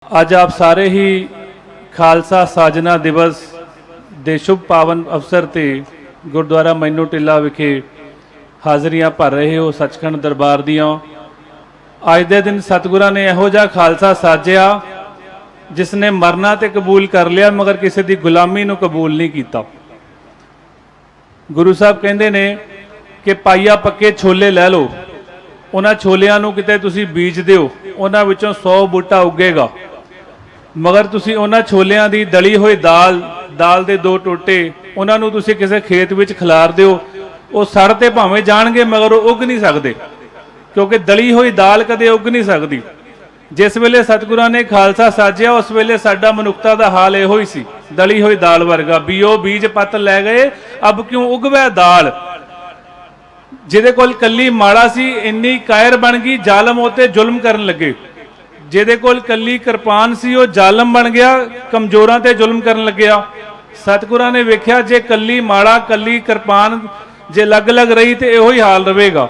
ਅੱਜ ਆਪ ਸਾਰੇ ਹੀ ਖਾਲਸਾ ਸਾਜਨਾ ਦਿਵਸ ਦੇ ਸ਼ੁਭ ਪਾਵਨ ਅਵਸਰ ਤੇ ਗੁਰਦੁਆਰਾ ਮੈਨੂੰ ਟਿੱਲਾ ਵਿਖੇ ਹਾਜ਼ਰੀਆਂ ਭਰ ਰਹੇ ਹੋ ਸੱਚਖੰਡ ਦਰਬਾਰ ਦੀਆਂ। ਅੱਜ ਦੇ ਦਿਨ ਸਤਿਗੁਰਾਂ ਨੇ ਇਹੋ ਜਿਹਾ ਖਾਲਸਾ ਸਾਜਿਆ ਜਿਸ ਨੇ ਮਰਨਾ ਤੇ ਕਬੂਲ ਕਰ ਲਿਆ ਮਗਰ ਕਿਸੇ ਦੀ ਗੁਲਾਮੀ ਨੂੰ ਕਬੂਲ ਨਹੀਂ ਕੀਤਾ। ਗੁਰੂ ਸਾਹਿਬ ਕਹਿੰਦੇ ਨੇ ਕਿ ਪਾਈਆ ਪੱਕੇ ਛੋਲੇ ਲੈ ਲਓ, ਉਹਨਾਂ ਛੋਲਿਆਂ ਨੂੰ ਕਿਤੇ ਤੁਸੀਂ ਬੀਜ ਦਿਓ, ਉਹਨਾਂ ਵਿੱਚੋਂ 100 ਬੂਟਾ ਉੱਗੇਗਾ, मगर तुसी उन्हां छोलियां दी दली हुई दाल दे 2 टोटे उन्हां नूं तुसी किसी खेत विच खिलार दिओ, वो सड़ ते भावें जाणगे मगर वो उग नहीं सकते, क्योंकि दली हुई दाल कदे उग नहीं सकती। जिस वेले सतगुरां ने खालसा साजिया उस वेले साडा मनुखता दा हाल इहो ही सी, दली हुई दाल वर्गा। बीओ बीज पत्त लै गए, अब क्यों उगवै दाल। जिहदे कोल कल्ली माड़ा सी इन्नी कायर बन गई, जालम उत्ते जुल्म करन लगे। ਜਿਹਦੇ ਕੋਲ ਕੱਲੀ ਕਿਰਪਾਨ ਸੀ ਉਹ ਜ਼ਾਲਮ ਬਣ ਗਿਆ, ਕਮਜ਼ੋਰਾਂ ਤੇ ਜ਼ੁਲਮ ਕਰਨ ਲੱਗਿਆ। ਸਤਿਗੁਰਾਂ ਨੇ ਵੇਖਿਆ ਜੇ ਕੱਲੀ ਮਾੜਾ ਕੱਲੀ ਕਿਰਪਾਨ ਜੇ ਲੱਗ ਰਹੀ ਤੇ ਇਹੋ ਹੀ ਹਾਲ ਰਹੇਗਾ,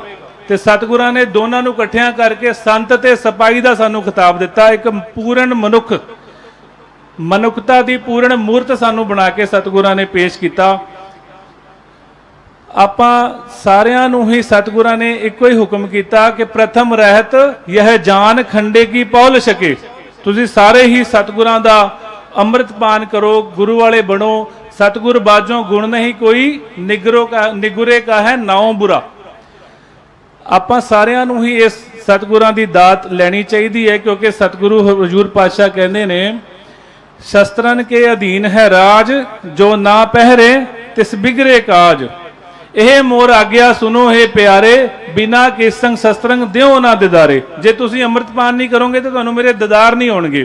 ਤੇ ਸਤਿਗੁਰਾਂ ਨੇ ਦੋਨਾਂ ਨੂੰ ਇਕੱਠਿਆਂ ਕਰਕੇ ਸੰਤ ਤੇ ਸਿਪਾਹੀ ਦਾ ਸਾਨੂੰ ਖਿਤਾਬ ਦਿੱਤਾ। ਇੱਕ ਪੂਰਨ ਮਨੁੱਖ, ਮਨੁੱਖਤਾ ਦੀ ਪੂਰਨ ਮੂਰਤ ਸਾਨੂੰ ਬਣਾ ਕੇ ਸਤਿਗੁਰਾਂ ਨੇ ਪੇਸ਼ ਕੀਤਾ। ਆਪਾਂ ਸਾਰਿਆਂ ਨੂੰ ਹੀ ਸਤਿਗੁਰਾਂ ਨੇ ਇੱਕੋ ਹੀ ਹੁਕਮ ਕੀਤਾ ਕਿ ਪ੍ਰਥਮ ਰਹਿਤ ਯਹ ਜਾਨ ਖੰਡੇ ਕੀ ਪੌਲ ਛਕੇ। ਤੁਸੀਂ ਸਾਰੇ ਹੀ ਸਤਿਗੁਰਾਂ ਦਾ ਅੰਮ੍ਰਿਤ ਪਾਨ ਕਰੋ, ਗੁਰੂ ਵਾਲੇ ਬਣੋ। ਸਤਿਗੁਰ ਬਾਝੋਂ ਗੁਣ ਨਹੀਂ ਕੋਈ, ਨਿਗੁਰੇ ਕਾ ਹੈ ਨਾਉ ਬੁਰਾ। ਆਪਾਂ ਸਾਰਿਆਂ ਨੂੰ ਹੀ ਇਸ ਸਤਿਗੁਰਾਂ ਦੀ ਦਾਤ ਲੈਣੀ ਚਾਹੀਦੀ ਹੈ, ਕਿਉਂਕਿ ਸਤਿਗੁਰੂ ਹਜ਼ੂਰ ਪਾਤਸ਼ਾਹ ਕਹਿੰਦੇ ਨੇ ਸ਼ਸਤਰਨ ਕੇ ਅਧੀਨ ਹੈ ਰਾਜ, ਜੋ ਨਾ ਪਹਿਰੇ ਤਿਸ ਬਿਗੜੇ ਕਾਜ। ਇਹ ਮੋਰ ਆਗਿਆ ਸੁਨੋ ਹੈ ਪਿਆਰੇ, ਬਿਨਾ ਕੇਸੰਗ ਸ਼ਸਤਰੰਗ ਦਿਓ ਨਾ ਦਿਦਾਰੇ। ਜੇ ਤੁਸੀਂ ਅੰਮ੍ਰਿਤਪਾਨ ਨਹੀਂ ਕਰੋਗੇ ਤਾਂ ਤੁਹਾਨੂੰ ਮੇਰੇ ਦਿਦਾਰ ਨਹੀਂ ਹੋਣਗੇ।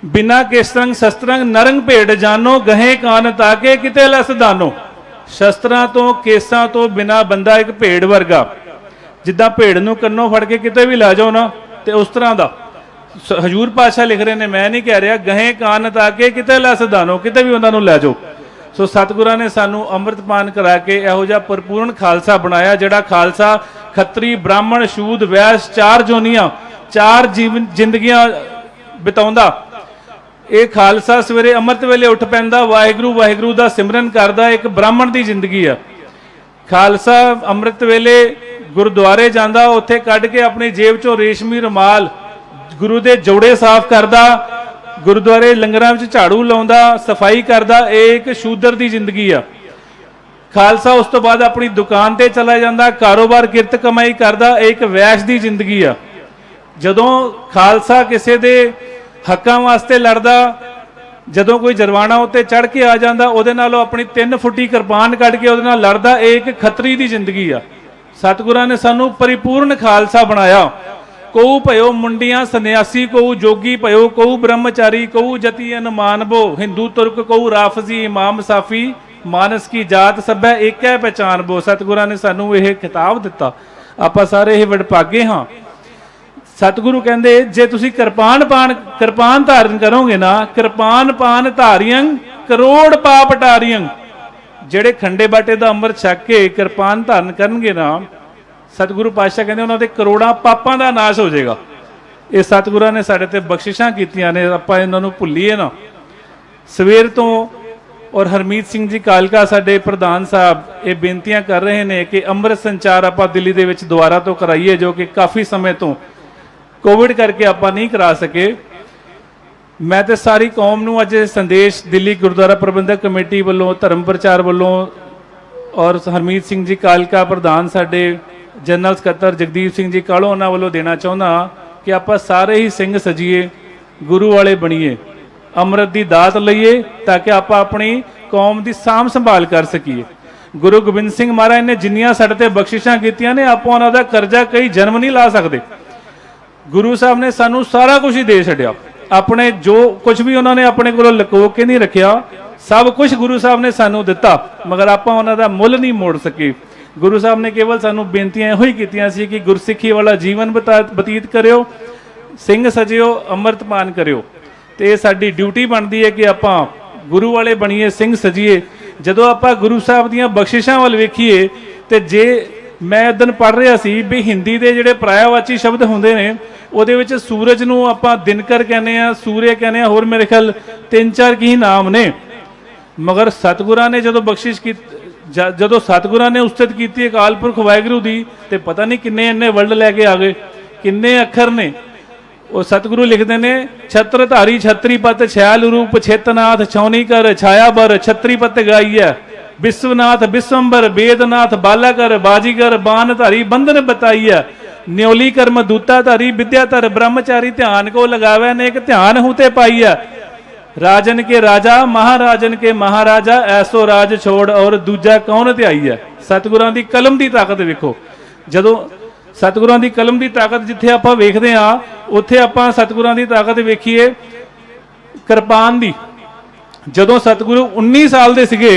ਬਿਨਾ ਕੇਸੰਗ ਸ਼ਸਤਰੰਗ ਨਰੰਗ ਭੇਡ ਜਾਨੋ, ਗਹੇ ਕਾਨ ਤਾਕੇ ਕਿਤੇ ਲਸ ਦਾਨੋ। ਸ਼ਸਤਰਾਂ ਤੋਂ ਕੇਸਾਂ ਤੋਂ ਬਿਨਾ ਬੰਦਾ ਇੱਕ ਭੇਡ ਵਰਗਾ, ਜਿੱਦਾਂ ਭੇਡ ਨੂੰ ਕੰਨੋਂ ਫੜ ਕੇ ਕਿਤੇ ਵੀ ਲੈ ਜਾਓ ਨਾ, ਤੇ ਉਸ ਤਰ੍ਹਾਂ ਦਾ ਹਜ਼ੂਰ ਪਾਤਸ਼ਾਹ ਲਿਖ ਰਹੇ ਨੇ, ਮੈਂ ਨਹੀਂ ਕਹਿ ਰਿਹਾ। ਗਹੇ ਕਾਨ ਤਾਕੇ ਕਿਤੇ ਲਸ ਦਾਨੋ, ਕਿਤੇ ਵੀ ਉਹਨਾਂ ਨੂੰ ਲੈ ਜਾਓ। ਸੋ ਸਤਿਗੁਰਾਂ ਨੇ ਸਾਨੂੰ ਅੰਮ੍ਰਿਤਪਾਨ ਕਰਾ ਕੇ ਇਹੋ ਜਿਹਾ ਭਰਪੂਰਨ ਖਾਲਸਾ ਬਣਾਇਆ, ਜਿਹੜਾ ਖਾਲਸਾ ਖੱਤਰੀ ਬ੍ਰਾਹਮਣ ਸ਼ੂਦ ਵੈਸ਼ 4 ਜੋਨੀਆਂ 4 ਜ਼ਿੰਦਗੀਆਂ ਬਿਤਾਉਂਦਾ। ਇਹ ਖਾਲਸਾ ਸਵੇਰੇ ਅੰਮ੍ਰਿਤ ਵੇਲੇ ਉੱਠ ਪੈਂਦਾ, ਵਾਹਿਗੁਰੂ ਵਾਹਿਗੁਰੂ ਦਾ ਸਿਮਰਨ ਕਰਦਾ, ਇੱਕ ਬ੍ਰਾਹਮਣ ਦੀ ਜ਼ਿੰਦਗੀ ਆ। ਖਾਲਸਾ ਅੰਮ੍ਰਿਤ ਵੇਲੇ ਗੁਰਦੁਆਰੇ ਜਾਂਦਾ, ਉੱਥੇ ਕੱਢ ਕੇ ਆਪਣੀ ਜੇਬ ਚੋਂ ਰੇਸ਼ਮੀ ਰੁਮਾਲ ਗੁਰੂ ਦੇ ਜੋੜੇ ਸਾਫ਼ ਕਰਦਾ, ਗੁਰਦੁਆਰੇ ਲੰਗਰਾਂ ਵਿੱਚ ਝਾੜੂ ਲਾਉਂਦਾ, ਸਫਾਈ ਕਰਦਾ। ਇਹ ਇੱਕ ਸ਼ੂਦਰ ਦੀ ਜ਼ਿੰਦਗੀ ਆ। ਖਾਲਸਾ ਉਸ ਤੋਂ ਬਾਅਦ ਆਪਣੀ ਦੁਕਾਨ ਤੇ ਚਲਾ ਜਾਂਦਾ, ਕਾਰੋਬਾਰ ਕਿਰਤ ਕਮਾਈ ਕਰਦਾ। ਇਹ ਇੱਕ ਵੈਸ਼ ਦੀ ਜ਼ਿੰਦਗੀ ਆ। ਜਦੋਂ ਖਾਲਸਾ ਕਿਸੇ ਦੇ ਹੱਕਾਂ ਵਾਸਤੇ ਲੜਦਾ, ਜਦੋਂ ਕੋਈ ਜਰਵਾਣਾ ਉੱਤੇ ਚੜ ਕੇ ਆ ਜਾਂਦਾ, ਉਹਦੇ ਨਾਲੋਂ ਆਪਣੀ 3 ਫੁੱਟੀ ਕਿਰਪਾਨ ਕੱਢ ਕੇ ਉਹਦੇ ਨਾਲ ਲੜਦਾ। ਇਹ ਇੱਕ ਖੱਤਰੀ ਦੀ ਜ਼ਿੰਦਗੀ ਆ। ਸਤਿਗੁਰਾਂ ਨੇ ਸਾਨੂੰ ਪਰਿਪੂਰਨ ਖਾਲਸਾ ਬਣਾਇਆ। ਕਉ ਭਇਓ ਮੁੰਡਿਆਂ ਸੰਨਿਆਸੀ, ਕਉ ਜੋਗੀ ਭਇਓ, ਕਉ ਬ੍ਰਹਮਚਾਰੀ, ਕਉ ਜਤੀ ਅਨਮਾਨਬੋ। ਹਿੰਦੂ ਤੁਰਕ ਕਉ ਰਾਫਜ਼ੀ, ਇਮਾਮ ਸਾਫੀ, ਮਾਨਸ ਕੀ ਜਾਤ ਸਭੈ ਏਕੈ ਪਹਿਚਾਨਬੋ। ਸਤਿਗੁਰਾਂ ਨੇ ਸਾਨੂੰ ਇਹ ਖਿਤਾਬ ਦਿੱਤਾ। ਆਪਾਂ ਸਾਰੇ ਇਹ ਵਡਭਾਗੇ ਹਾਂ। ਸਤਿਗੁਰੂ ਕਹਿੰਦੇ ਜੇ ਤੁਸੀਂ ਕਿਰਪਾਨ ਧਾਰਨ ਕਰੋਗੇ ਨਾ, ਕਿਰਪਾਨ ਪਾਨ ਧਾਰੀਆਂ ਕਰੋੜ ਪਾਪ ਟਾਰੀਆਂ। ਜਿਹੜੇ ਖੰਡੇ ਬਾਟੇ ਦਾ ਅੰਮ੍ਰਿਤ ਛਕ ਕੇ ਕਿਰਪਾਨ ਧਾਰਨ ਕਰਨਗੇ ਨਾ, ਸਤਿਗੁਰੂ ਪਾਤਸ਼ਾਹ ਕਹਿੰਦੇ ਉਹਨਾਂ ਦੇ ਕਰੋੜਾਂ ਪਾਪਾਂ ਦਾ ਨਾਸ਼ ਹੋ ਜਾਏਗਾ। ਇਹ ਸਤਿਗੁਰਾਂ ਨੇ ਸਾਡੇ ਤੇ ਬਖਸ਼ਿਸ਼ਾਂ ਕੀਤੀਆਂ ਨੇ, ਆਪਾਂ ਇਹਨਾਂ ਨੂੰ ਭੁੱਲੀਏ ਨਾ। ਸਵੇਰ ਤੋਂ ਔਰ ਹਰਮੀਤ ਸਿੰਘ ਜੀ ਕਾਲਕਾ ਸਾਡੇ ਪ੍ਰਧਾਨ ਸਾਹਿਬ ਇਹ ਬੇਨਤੀਆਂ ਕਰ ਰਹੇ ਨੇ ਕਿ ਅੰਮ੍ਰਿਤ ਸੰਚਾਰ ਆਪਾਂ ਦਿੱਲੀ ਦੇ ਵਿੱਚ ਦੁਆਰਾ ਤੋਂ ਕਰਾਈਏ, ਜੋ ਕਿ ਕਾਫੀ ਸਮੇਂ ਤੋਂ ਕੋਵਿਡ ਕਰਕੇ ਆਪਾਂ ਨਹੀਂ ਕਰਾ ਸਕੇ। ਮੈਂ ਤੇ ਸਾਰੀ ਕੌਮ ਨੂੰ ਅੱਜ ਸੰਦੇਸ਼ ਦਿੱਲੀ ਗੁਰਦੁਆਰਾ ਪ੍ਰਬੰਧਕ ਕਮੇਟੀ ਵੱਲੋਂ, ਧਰਮ ਪ੍ਰਚਾਰ ਵੱਲੋਂ ਔਰ ਹਰਮੀਤ ਸਿੰਘ ਜੀ ਕਾਲਕਾ ਪ੍ਰਧਾਨ ਸਾਡੇ, ਜਨਰਲ ਸਕੱਤਰ ਜਗਦੀਪ ਸਿੰਘ ਜੀ ਕਾਲੋਂ, ਉਹਨਾਂ ਵੱਲੋਂ ਦੇਣਾ ਚਾਹੁੰਦਾ ਕਿ ਆਪਾਂ ਸਾਰੇ ਹੀ ਸਿੰਘ ਸਜੀਏ, ਗੁਰੂ ਵਾਲੇ ਬਣੀਏ, ਅੰਮ੍ਰਿਤ ਦੀ ਦਾਤ ਲਈਏ, ਤਾਂ ਕਿ ਆਪਾਂ ਆਪਣੀ ਕੌਮ ਦੀ ਸਾਂਭ ਸੰਭਾਲ ਕਰ ਸਕੀਏ। ਗੁਰੂ ਗੋਬਿੰਦ ਸਿੰਘ ਮਹਾਰਾਜ ਨੇ ਜਿੰਨੀਆਂ ਸਾਡੇ ਤੇ ਬਖਸ਼ਿਸ਼ਾਂ ਕੀਤੀਆਂ ਨੇ, ਆਪਾਂ ਉਹਨਾਂ ਦਾ ਕਰਜ਼ਾ ਕਈ ਜਨਮ ਨਹੀਂ ਲਾ ਸਕਦੇ। ਗੁਰੂ ਸਾਹਿਬ ਨੇ ਸਾਨੂੰ ਸਾਰਾ ਕੁਝ ਹੀ ਦੇ ਛੱਡਿਆ। ਆਪਣੇ ਜੋ ਕੁਝ ਵੀ ਉਹਨਾਂ ਨੇ ਆਪਣੇ ਕੋਲੋਂ ਲੁਕੋ ਕੇ ਨਹੀਂ ਰੱਖਿਆ, ਸਭ ਕੁਝ ਗੁਰੂ ਸਾਹਿਬ ਨੇ ਸਾਨੂੰ ਦਿੱਤਾ, ਮਗਰ ਆਪਾਂ ਉਹਨਾਂ ਦਾ ਮੁੱਲ ਨਹੀਂ ਮੋੜ ਸਕੇ। ਗੁਰੂ ਸਾਹਿਬ ਨੇ ਕੇਵਲ ਸਾਨੂੰ ਬੇਨਤੀਆਂ ਇਹੋ ਹੀ ਕੀਤੀਆਂ ਸੀ ਕਿ ਗੁਰਸਿੱਖੀ ਵਾਲਾ ਜੀਵਨ ਬਤੀਤ ਕਰਿਓ, ਸਿੰਘ ਸਜਿਓ, ਅੰਮ੍ਰਿਤਪਾਨ ਕਰਿਓ। ਤੇ ਇਹ ਸਾਡੀ ਡਿਊਟੀ ਬਣਦੀ ਹੈ ਕਿ ਆਪਾਂ ਗੁਰੂ ਵਾਲੇ ਬਣੀਏ, ਸਿੰਘ ਸਜੀਏ। ਜਦੋਂ ਆਪਾਂ ਗੁਰੂ ਸਾਹਿਬ ਦੀਆਂ ਬਖਸ਼ਿਸ਼ਾਂ ਵੱਲ ਵੇਖੀਏ ਤੇ ਜੇ मैं दिन पढ़ रहा सी भी हिंदी के जिहड़े पर्यायवाची शब्द होंदे ने ਉਹਦੇ ਵਿੱਚ सूरज ਨੂੰ ਆਪਾਂ ਦਿਨਕਰ ਕਹਿੰਦੇ ਆ, ਸੂर्य ਕਹਿੰਦੇ ਆ, ਹੋਰ ਮੇਰੇ ਖਿਆਲ 3-4 ਕੀ ਨਾਮ ਨੇ। ਮਗਰ ਸਤਿਗੁਰਾਂ ਨੇ ਜਦੋਂ ਬਖਸ਼ਿਸ਼ ਕੀ, ਜਦੋਂ ਸਤਿਗੁਰਾਂ ਨੇ ਉਸਤਤ ਕੀਤੀ ਅਕਾਲ ਪੁਰਖ ਵਾਹਿਗੁਰੂ ਦੀ, ਤੇ ਪਤਾ ਨਹੀਂ ਕਿੰਨੇ ਇੰਨੇ ਵਰਡ ਲੈ ਕੇ ਆ ਗਏ, ਕਿੰਨੇ ਅੱਖਰ ਨੇ। ਉਹ ਸਤਿਗੁਰੂ ਲਿਖਦੇ ਨੇ ਛਤਰਧਾਰੀ ਛਤਰੀਪਤ ਛੈਲ ਰੂਪ ਛੇਤਨਾਥ ਛੌਣੀ ਕਰ ਛਾਇਆ ਬਰ ਛਤਰੀਪਤ ਗਾਈਐ विश्वनाथ विश्वंबर वेदनाथ बालाकर बाजीगर बान धारी बंधन बताइया न्योली कर्म दूता धारी विद्याधर ब्रह्मचारी ध्यान को लगावे ने एक ध्यान होते पाइया राजन के राजा महाराजन के महाराजा ऐसो राज छोड़ और दूजा कौन ध्याई है। सतगुरां दी कलम की ताकत वेखो, जदों सतगुरां दी कलम की ताकत जिथे आपां वेखदे आ उत्थे आपां सतगुरां दी ताकत वेखीए किरपान दी। जदों सतगुरु 19 साल दे सिगे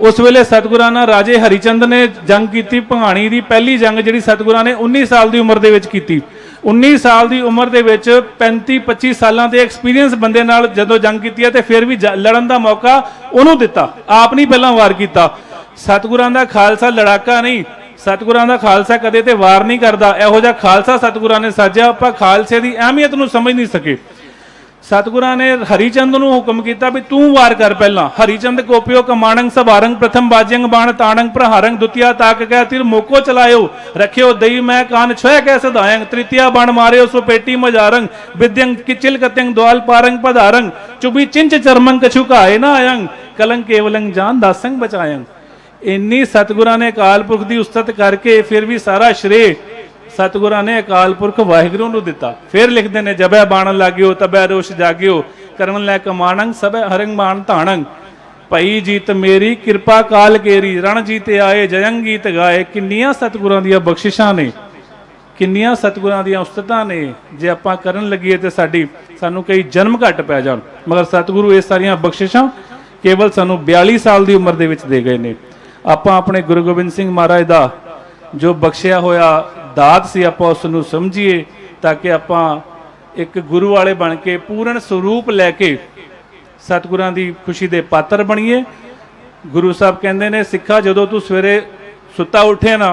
उस वेले सतगुरां नाल राजे हरिचंद ने जंग की, भंगाणी की पहली जंग जिहड़ी सतगुरां ने 19 साल की उम्र दे विच कीती। 19 साल की उम्र दे विच 35-25 सालां दे एक्सपीरियंस बंदे नाल जदों जंग कीती है ते फिर भी लड़न दा मौका उहनूं दिता, आप नहीं पहलां वार कीता। सतगुरां दा खालसा लड़ाका नहीं, सतगुरां दा खालसा कदे ते वार नहीं करदा। इहो जिहा खालसा सतगुरां ने साजिया, आपां खालसे दी अहमियत नूं समझ नहीं सके। सतगुरां ने हरिचंद नूं हुक्म किया भी तू वार कर पहला। हरिचंद कोपियो कमाणंग सवारंग प्रथम बाजंग बाण ताणंग प्रहारंग द्वितीया ताक कह तिर मोको चलायो रखियो दई मैं कान छह कह सदायंग तृतीया बाण मारियो सुपेटी मजारंग विद्यंग किचिल कत्यंग द्वाल पारंग पधारंग चुबी चिंच चरमंग कछु काए ना आयंग कलंग केवलंग जान दासंग बचायंग। इन्नी सतगुरां ने अकाल पुरख की उस्तत करके फिर भी सारा श्रेय सतगुरां ने अकाल पुरख वाहिगुरू नूं दिता। फिर लिखते हैं जबै बाण लाग्यो तबै रोश जाग्यो करन लै कमाणंग सबे हरंग बाण धाणंग भई जीत मेरी किरपा काल केरी रण जीते आए जयंग गीत गाए। किन्नियां सतगुरां दियां बख्शिशां ने, किन्नियां सतगुरां दियां उस्ततां ने, जे आपां करन लगीए ते सानू कई जन्म घट पै जाण। मगर सतगुरु ये सारियां बख्शिशां केवल सानू 42 साल की उम्र दे विच दे गए ने। आपां अपने गुरु गोबिंद सिंह महाराज दा जो बख्शिया होया दात सी आपां उस नूं समझीए ताकि आपां एक गुरु वाले बन के पूर्ण स्वरूप लैके सतगुरां दी खुशी दे पात्र बणीए। गुरु साहब कहंदे ने सिक्खा जदों तू सवेरे सुता उठे ना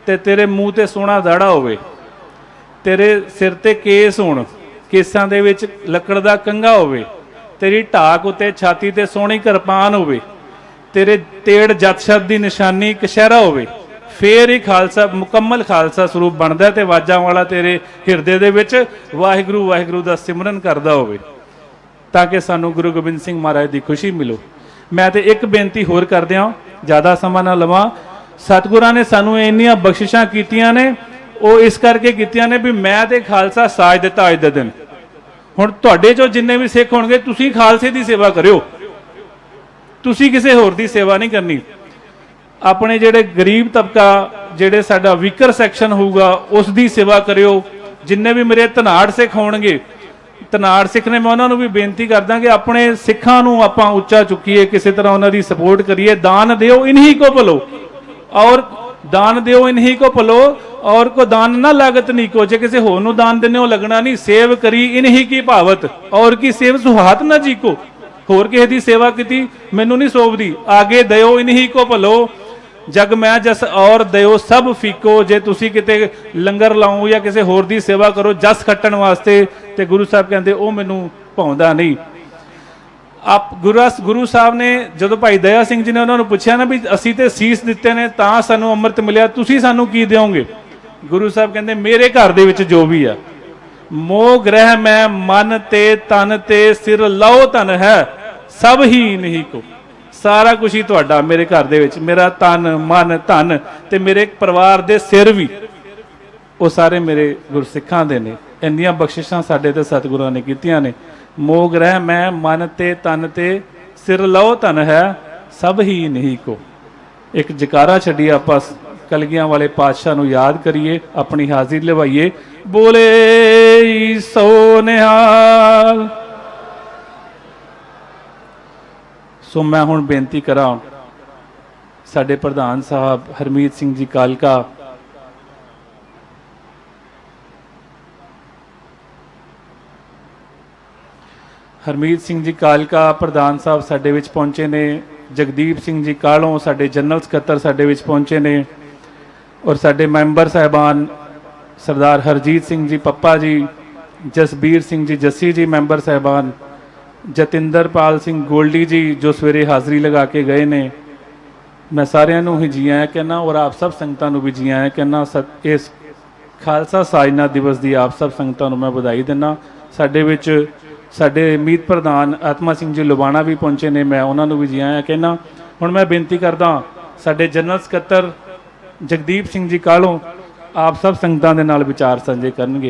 ते तेरे मूँह ते सोहना दाड़ा होवे, तेरे सिर ते केस होण, केसां दे विच लकड़ दा कंघा होवे, तेरी ढाक उत्ते छाती ते सोहणी किरपान होवे, तेरे तेड़ जतशत दी निशानी कशहरा होवे, फिर ही खालसा मुकम्मल खालसा स्वरूप बनता है। वाजां वाला तेरे हिरदे दे विच वाहिगुरू वाहिगुरू दा सिमरन करदा होवे ताकि सानू गुरु गोबिंद सिंह महाराज की खुशी मिलो। मैं तो एक बेनती होर कर दियां, ज़्यादा समा ना लवां। सतगुरां ने सानू इन्नियां बख्शिशां कीतियां ने, वो इस करके कीतियां ने भी मैं ते खालसा साज दिता अज दे दिन। हुण तुहाडे चों जिन्ने भी सिख होणगे तुसीं खालसे की सेवा करियो, तुसीं किसी होर दी सेवा नहीं करनी। अपने जेडे गरीब तबका जेडे साडा वीकर सैक्शन होगा उसकी सेवा करियो। जिन्ने भी मेरे धनाड़ सिख होणगे, धनाड़ सिख ने मैं उन्होंने भी बेनती करदा कि अपने सिखां नूं आपां उच्चा चुकीए, किसी तरह उन्होंने सपोर्ट करिए। दान दिओ इन्हीं को भलो और दान दिओ इन्हीं को भलो और को दान ना लागत नहीं को, जे किसी होर नूं दान देने लगना नहीं। सेव करी इन्हीं की भावत और की सेव सुहात ना जी को, होर किसी की सेवा की मैनू नहीं सोभदी। आगे दिओ इन्हीं को भलो जग मैं जस और दिओ सब फीको। जे तुसी किते लंगर लाओ या किसी होर दी सेवा करो जस खट्टण वास्ते ते गुरु साहब कहते वो मैनू भाउंदा नहीं। आप गुरु साहब ने जदों भाई दया सिंह जी ने उन्होंने पूछा ना भी असी ते सीस दिते ने तां सानू अमृत मिलिया, तुसी सानू की दिओगे? गुरु साहब कहते मेरे घर दे विच जो भी है मोह ग्रह मैं मन ते तन ते सिर लौ धन है सब ही नहीं को। सारा कुछ ही तुहाडा मेरे घर दे विच, मेरा तन मन धन ते मेरे परिवार दे सिर भी वो सारे मेरे गुरसिखां दे ने। इन्नियां बख्शिशां साडे ते सतगुरां ने कीतियां ने। मोह ग्रह मैं मन ते तन ते सिर लौ धन है सब ही नहीं को। एक जकारा छड्डिए आपां कलगियां वाले पातशाह नूं याद करिए, अपनी हाजिरी लवाइए। बोले सो निहाल। सो मैं हुण बेनती करा साडे प्रधान साहब हरमीत सिंह जी कालका, हरमीत सिंह जी कालका प्रधान साहब साडे विच पहुंचे ने। जगदीप सिंह जी कालों साडे जनरल सकत्तर साडे विच पहुंचे ने। ਔਰ ਸਾਡੇ ਮੈਂਬਰ ਸਾਹਿਬਾਨ ਸਰਦਾਰ ਹਰਜੀਤ ਸਿੰਘ ਜੀ ਪੱਪਾ ਜੀ, ਜਸਬੀਰ ਸਿੰਘ ਜੀ ਜੱਸੀ ਜੀ ਮੈਂਬਰ ਸਾਹਿਬਾਨ, ਜਤਿੰਦਰਪਾਲ ਸਿੰਘ ਗੋਲਡੀ ਜੀ ਜੋ ਸਵੇਰੇ ਹਾਜ਼ਰੀ ਲਗਾ ਕੇ ਗਏ ਨੇ, ਮੈਂ ਸਾਰਿਆਂ ਨੂੰ ਹੀ ਜੀ ਆਇਆਂ ਕਹਿੰਦਾ ਔਰ ਆਪ ਸਭ ਸੰਗਤਾਂ ਨੂੰ ਵੀ ਜੀ ਆਇਆਂ ਕਹਿੰਦਾ। ਇਸ ਖਾਲਸਾ ਸਾਜਨਾ ਦਿਵਸ ਦੀ ਆਪ ਸਭ ਸੰਗਤਾਂ ਨੂੰ ਮੈਂ ਵਧਾਈ ਦਿੰਦਾ। ਸਾਡੇ ਵਿੱਚ ਸਾਡੇ ਮੀਤ ਪ੍ਰਧਾਨ ਆਤਮਾ ਸਿੰਘ ਜੀ ਲੁਬਾਣਾ ਵੀ ਪਹੁੰਚੇ ਨੇ, ਮੈਂ ਉਹਨਾਂ ਨੂੰ ਵੀ ਜੀ ਆਇਆਂ ਕਹਿੰਦਾ। ਹੁਣ ਮੈਂ ਬੇਨਤੀ ਕਰਦਾ ਸਾਡੇ ਜਨਰਲ ਸਕੱਤਰ ਜਗਦੀਪ ਸਿੰਘ ਜੀ ਕਾਹਲੋਂ ਆਪ ਸਭ ਸੰਗਤਾਂ ਦੇ ਨਾਲ ਵਿਚਾਰ ਸਾਂਝੇ ਕਰਨਗੇ।